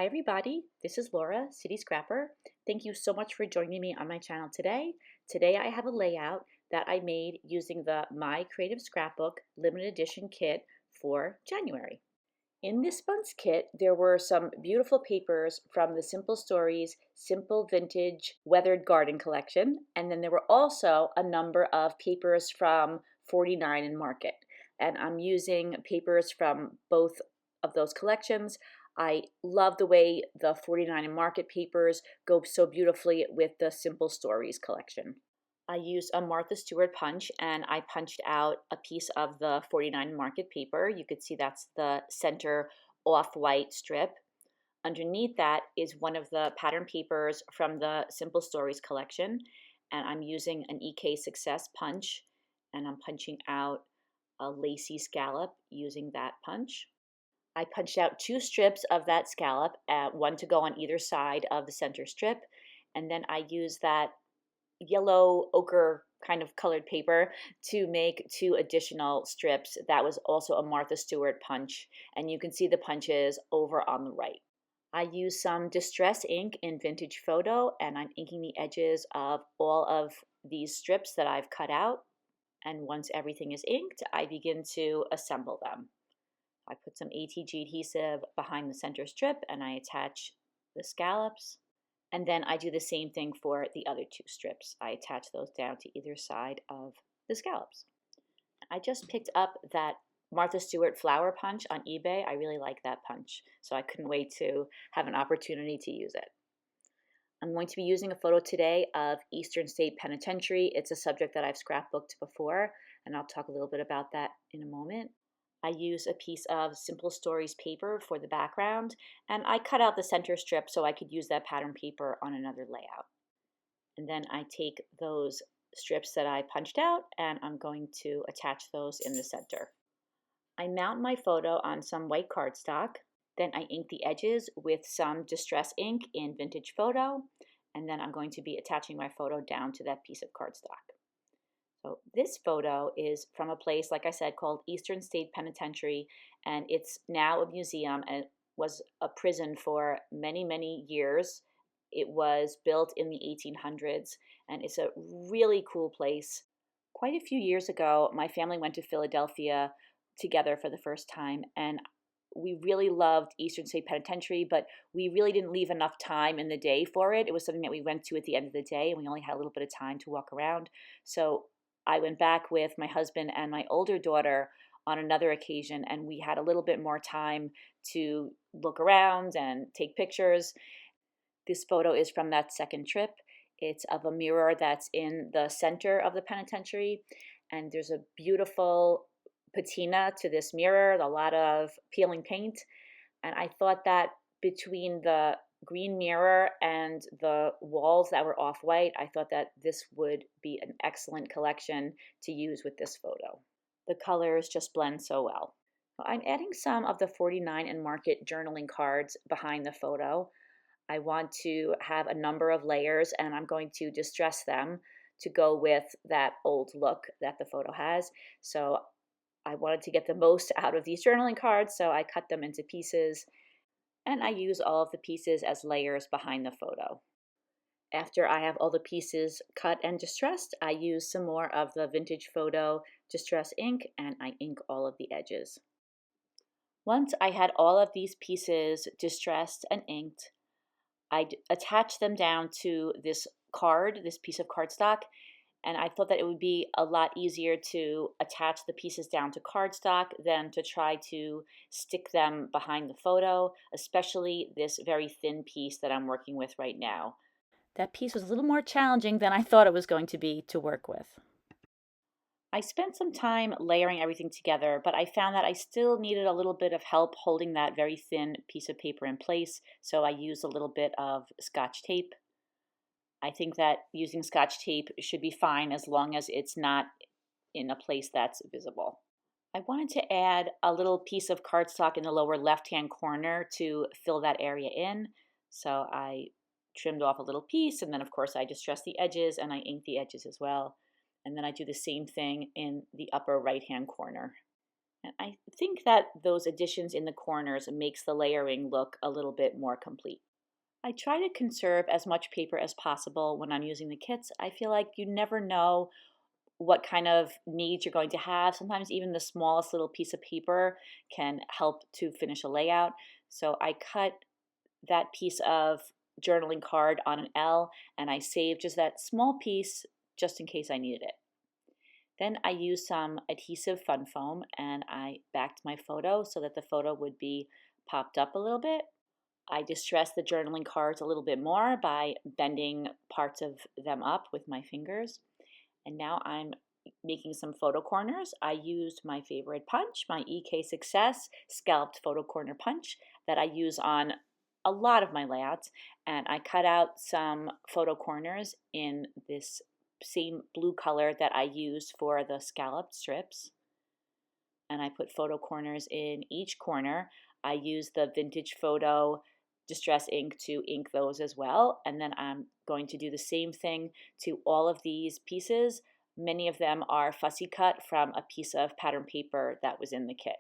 Hi everybody, this is Laura, City Scrapper. Thank you so much for joining me on my channel today. Today I have a layout that I made using the My Creative Scrapbook limited edition kit for January. In this month's kit, there were some beautiful papers from the Simple Stories Simple Vintage Weathered Garden collection, and then there were also a number of papers from 49 and Market. And I'm using papers from both of those collections. I love the way the 49 and Market papers go so beautifully with the Simple Stories collection. I used a Martha Stewart punch and I punched out a piece of the 49 Market paper. You could see that's the center off-white strip. Underneath that is one of the pattern papers from the Simple Stories collection, and I'm using an EK Success punch, and I'm punching out a lacy scallop using that punch. I punched out two strips of that scallop, one to go on either side of the center strip, and then I used that yellow ochre kind of colored paper to make two additional strips. That was also a Martha Stewart punch, and you can see the punches over on the right. I used some distress ink in Vintage Photo, and I'm inking the edges of all of these strips that I've cut out. And once everything is inked, I begin to assemble them. I put some ATG adhesive behind the center strip and I attach the scallops. And then I do the same thing for the other two strips. I attach those down to either side of the scallops. I just picked up that Martha Stewart flower punch on eBay. I really like that punch, so I couldn't wait to have an opportunity to use it. I'm going to be using a photo today of Eastern State Penitentiary. It's a subject that I've scrapbooked before, and I'll talk a little bit about that in a moment. I use a piece of Simple Stories paper for the background, and I cut out the center strip so I could use that pattern paper on another layout. And then I take those strips that I punched out and I'm going to attach those in the center. I mount my photo on some white cardstock, then I ink the edges with some distress ink in Vintage Photo, and then I'm going to be attaching my photo down to that piece of cardstock. So this photo is from a place, like I said, called Eastern State Penitentiary, and it's now a museum and it was a prison for many, many years. It was built in the 1800s, and it's a really cool place. Quite a few years ago, my family went to Philadelphia together for the first time, and we really loved Eastern State Penitentiary, but we really didn't leave enough time in the day for it. It was something that we went to at the end of the day, and we only had a little bit of time to walk around. So I went back with my husband and my older daughter on another occasion, and we had a little bit more time to look around and take pictures. This photo is from that second trip. It's of a mirror that's in the center of the penitentiary, and there's a beautiful patina to this mirror, a lot of peeling paint, and I thought that between the green mirror and the walls that were off-white, I thought that this would be an excellent collection to use with this photo. The colors just blend so well. I'm adding some of the 49 and Market journaling cards behind the photo. I want to have a number of layers and I'm going to distress them to go with that old look that the photo has. So I wanted to get the most out of these journaling cards, so I cut them into pieces and I use all of the pieces as layers behind the photo. After I have all the pieces cut and distressed, I use some more of the Vintage Photo Distress ink and I ink all of the edges. Once I had all of these pieces distressed and inked, I attached them down to this card, this piece of cardstock, and I thought that it would be a lot easier to attach the pieces down to cardstock than to try to stick them behind the photo, especially this very thin piece that I'm working with right now. That piece was a little more challenging than I thought it was going to be to work with. I spent some time layering everything together, but I found that I still needed a little bit of help holding that very thin piece of paper in place, so I used a little bit of Scotch tape. I think that using Scotch tape should be fine as long as it's not in a place that's visible. I wanted to add a little piece of cardstock in the lower left-hand corner to fill that area in. So I trimmed off a little piece, and then of course I distressed the edges and I inked the edges as well. And then I do the same thing in the upper right-hand corner. And I think that those additions in the corners makes the layering look a little bit more complete. I try to conserve as much paper as possible when I'm using the kits. I feel like you never know what kind of needs you're going to have. Sometimes even the smallest little piece of paper can help to finish a layout. So I cut that piece of journaling card on an L and I saved just that small piece just in case I needed it. Then I used some adhesive fun foam and I backed my photo so that the photo would be popped up a little bit. I distressed the journaling cards a little bit more by bending parts of them up with my fingers. And now I'm making some photo corners. I used my favorite punch, my EK Success scalloped photo corner punch that I use on a lot of my layouts. And I cut out some photo corners in this same blue color that I used for the scalloped strips. And I put photo corners in each corner. I used the vintage photo distress ink to ink those as well. And then I'm going to do the same thing to all of these pieces. Many of them are fussy cut from a piece of pattern paper that was in the kit.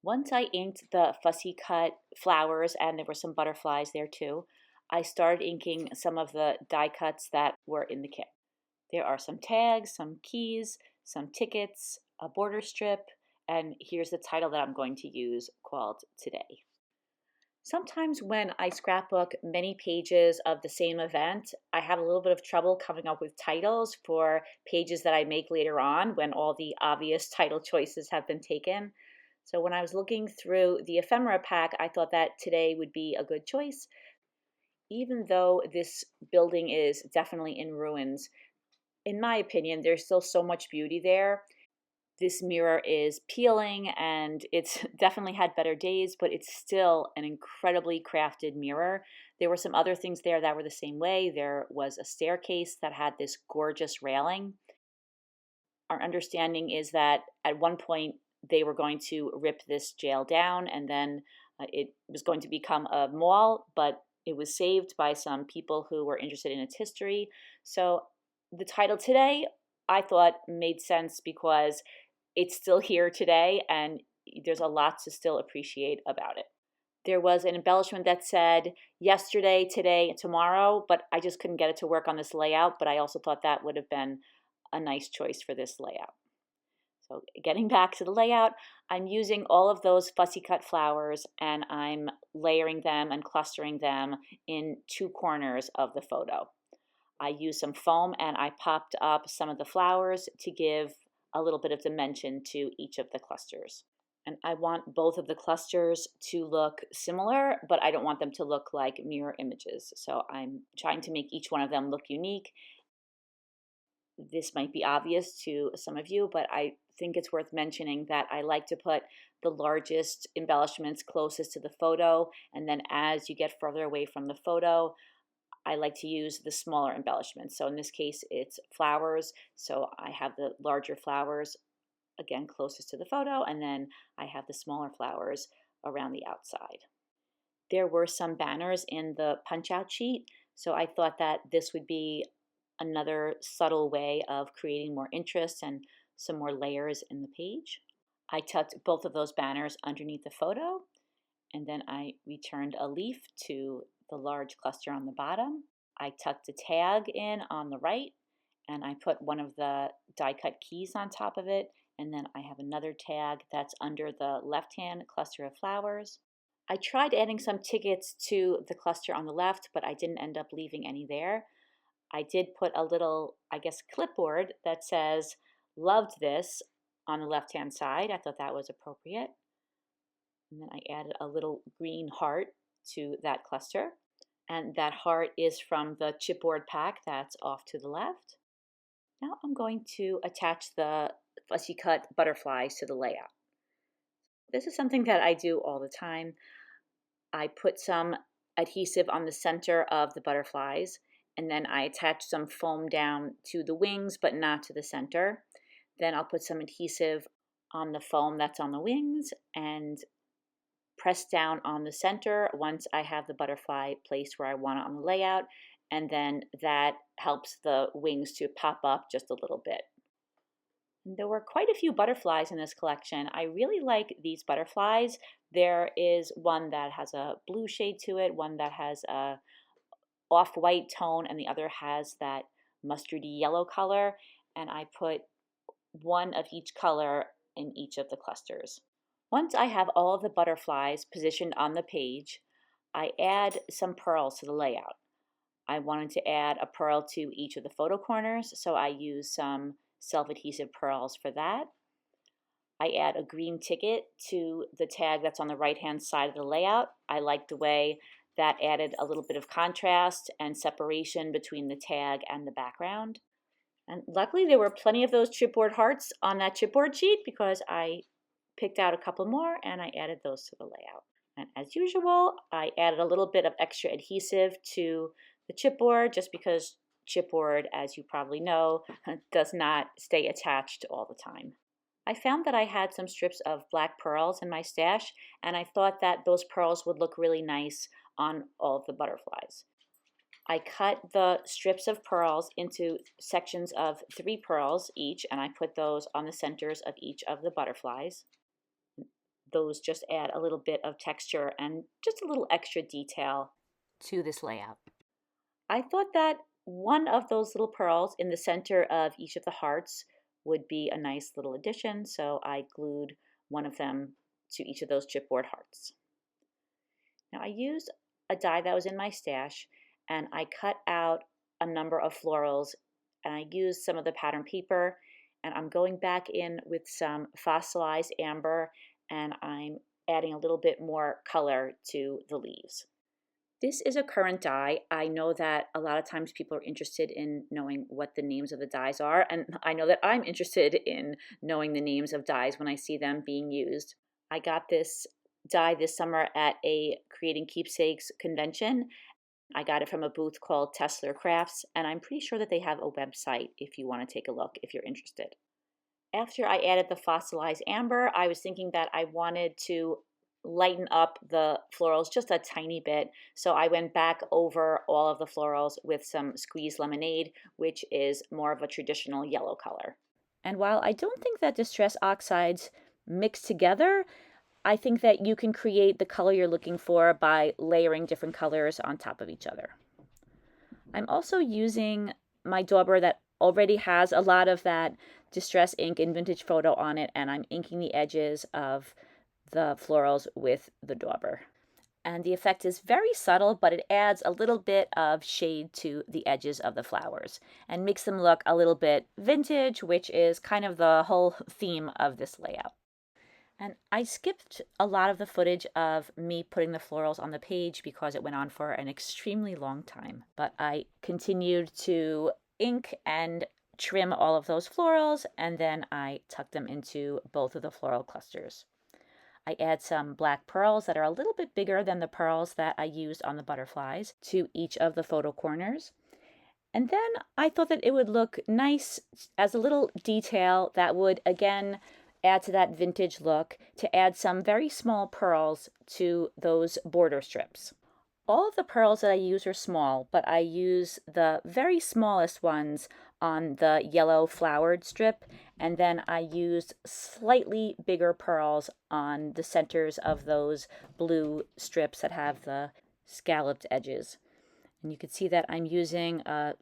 Once I inked the fussy cut flowers, and there were some butterflies there too, I started inking some of the die cuts that were in the kit. There are some tags, some keys, some tickets, a border strip, and here's the title that I'm going to use called Today. Sometimes when I scrapbook many pages of the same event, I have a little bit of trouble coming up with titles for pages that I make later on when all the obvious title choices have been taken. So when I was looking through the ephemera pack, I thought that Today would be a good choice. Even though this building is definitely in ruins, in my opinion, there's still so much beauty there. This mirror is peeling and it's definitely had better days, but it's still an incredibly crafted mirror. There were some other things there that were the same way. There was a staircase that had this gorgeous railing. Our understanding is that at one point they were going to rip this jail down and then it was going to become a mall, but it was saved by some people who were interested in its history. So the title Today, I thought made sense because it's still here today and there's a lot to still appreciate about it. There was an embellishment that said yesterday, today, and tomorrow, but I just couldn't get it to work on this layout, but I also thought that would have been a nice choice for this layout. So getting back to the layout, I'm using all of those fussy cut flowers and I'm layering them and clustering them in two corners of the photo. I used some foam and I popped up some of the flowers to give a little bit of dimension to each of the clusters. And I want both of the clusters to look similar, but I don't want them to look like mirror images. So I'm trying to make each one of them look unique. This might be obvious to some of you, but I think it's worth mentioning that I like to put the largest embellishments closest to the photo, and then as you get further away from the photo, I like to use the smaller embellishments. So in this case, it's flowers. So I have the larger flowers, again, closest to the photo, and then I have the smaller flowers around the outside. There were some banners in the punch-out sheet, so I thought that this would be another subtle way of creating more interest and some more layers in the page. I tucked both of those banners underneath the photo, and then I returned a leaf to the large cluster on the bottom. I tucked a tag in on the right, and I put one of the die cut keys on top of it, and then I have another tag that's under the left-hand cluster of flowers. I tried adding some tickets to the cluster on the left, but I didn't end up leaving any there. I did put a little, I guess, clipboard that says, "Loved this" on the left-hand side. I thought that was appropriate. And then I added a little green heart to that cluster. And that heart is from the chipboard pack that's off to the left. Now I'm going to attach the fussy cut butterflies to the layout. This is something that I do all the time. I put some adhesive on the center of the butterflies, and then I attach some foam down to the wings, but not to the center. Then I'll put some adhesive on the foam that's on the wings and press down on the center once I have the butterfly placed where I want it on the layout, and then that helps the wings to pop up just a little bit. There were quite a few butterflies in this collection. I really like these butterflies. There is one that has a blue shade to it, one that has a off-white tone, and the other has that mustardy yellow color. And I put one of each color in each of the clusters. Once I have all of the butterflies positioned on the page, I add some pearls to the layout. I wanted to add a pearl to each of the photo corners, so I use some self-adhesive pearls for that. I add a green ticket to the tag that's on the right-hand side of the layout. I like the way that added a little bit of contrast and separation between the tag and the background. And luckily there were plenty of those chipboard hearts on that chipboard sheet because I picked out a couple more and I added those to the layout. And as usual, I added a little bit of extra adhesive to the chipboard just because chipboard, as you probably know, does not stay attached all the time. I found that I had some strips of black pearls in my stash, and I thought that those pearls would look really nice on all of the butterflies. I cut the strips of pearls into sections of 3 pearls each, and I put those on the centers of each of the butterflies. Those just add a little bit of texture and just a little extra detail to this layout. I thought that one of those little pearls in the center of each of the hearts would be a nice little addition, so I glued one of them to each of those chipboard hearts. Now I used a die that was in my stash and I cut out a number of florals and I used some of the pattern paper, and I'm going back in with some fossilized amber and I'm adding a little bit more color to the leaves. This is a current die. I know that a lot of times people are interested in knowing what the names of the dies are, and I know that I'm interested in knowing the names of dies when I see them being used. I got this die this summer at a Creating Keepsakes convention. I got it from a booth called Tessler Crafts, and I'm pretty sure that they have a website if you want to take a look if you're interested. After I added the fossilized amber, I was thinking that I wanted to lighten up the florals just a tiny bit. So I went back over all of the florals with some squeezed lemonade, which is more of a traditional yellow color. And while I don't think that Distress Oxides mix together, I think that you can create the color you're looking for by layering different colors on top of each other. I'm also using my dauber that already has a lot of that Distress ink and Vintage Photo on it, and I'm inking the edges of the florals with the dauber. And the effect is very subtle, but it adds a little bit of shade to the edges of the flowers and makes them look a little bit vintage, which is kind of the whole theme of this layout. And I skipped a lot of the footage of me putting the florals on the page because it went on for an extremely long time. But I continued to ink and trim all of those florals, and then I tucked them into both of the floral clusters. I add some black pearls that are a little bit bigger than the pearls that I used on the butterflies to each of the photo corners. And then I thought that it would look nice as a little detail that would, again, add to that vintage look, to add some very small pearls to those border strips. All of the pearls that I use are small, but I use the very smallest ones on the yellow flowered strip, and then I used slightly bigger pearls on the centers of those blue strips that have the scalloped edges. And you can see that I'm using a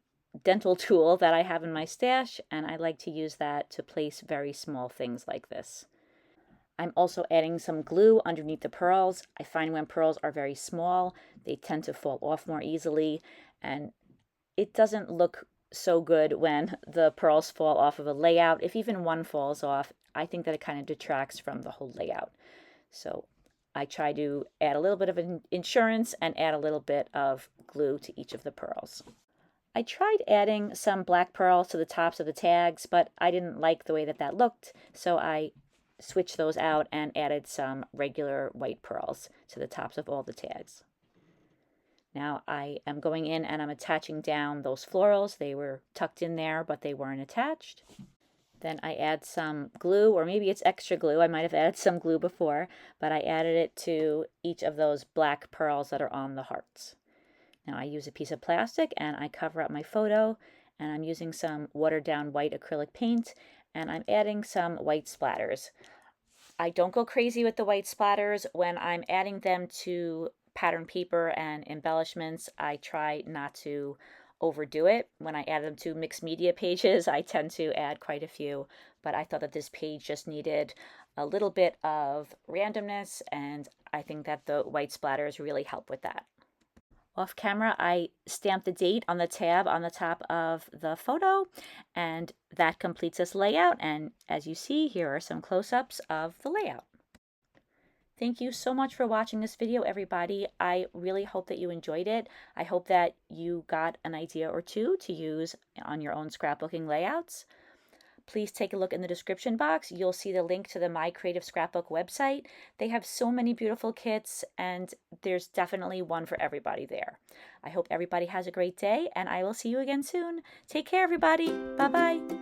dental tool that I have in my stash, and I like to use that to place very small things like this. I'm also adding some glue underneath the pearls. I find when pearls are very small, they tend to fall off more easily, and it doesn't look so good when the pearls fall off of a layout. If even one falls off, I think that it kind of detracts from the whole layout. So I try to add a little bit of insurance and add a little bit of glue to each of the pearls. I tried adding some black pearls to the tops of the tags, but I didn't like the way that that looked, so I switched those out and added some regular white pearls to the tops of all the tags. Now I am going in and I'm attaching down those florals. They were tucked in there, but they weren't attached. Then I add some glue, or maybe it's extra glue. I might have added some glue before, but I added it to each of those black pearls that are on the hearts. Now I use a piece of plastic and I cover up my photo, and I'm using some watered down white acrylic paint, and I'm adding some white splatters. I don't go crazy with the white splatters. When I'm adding them to pattern paper and embellishments, I try not to overdo it. When I add them to mixed media pages, I tend to add quite a few, but I thought that this page just needed a little bit of randomness, and I think that the white splatters really help with that. Off camera, I stamped the date on the tab on the top of the photo, and that completes this layout. And as you see, here are some close-ups of the layout. Thank you so much for watching this video, everybody. I really hope that you enjoyed it. I hope that you got an idea or two to use on your own scrapbooking layouts. Please take a look in the description box. You'll see the link to the My Creative Scrapbook website. They have so many beautiful kits, and there's definitely one for everybody there. I hope everybody has a great day, and I will see you again soon. Take care, everybody. Bye-bye.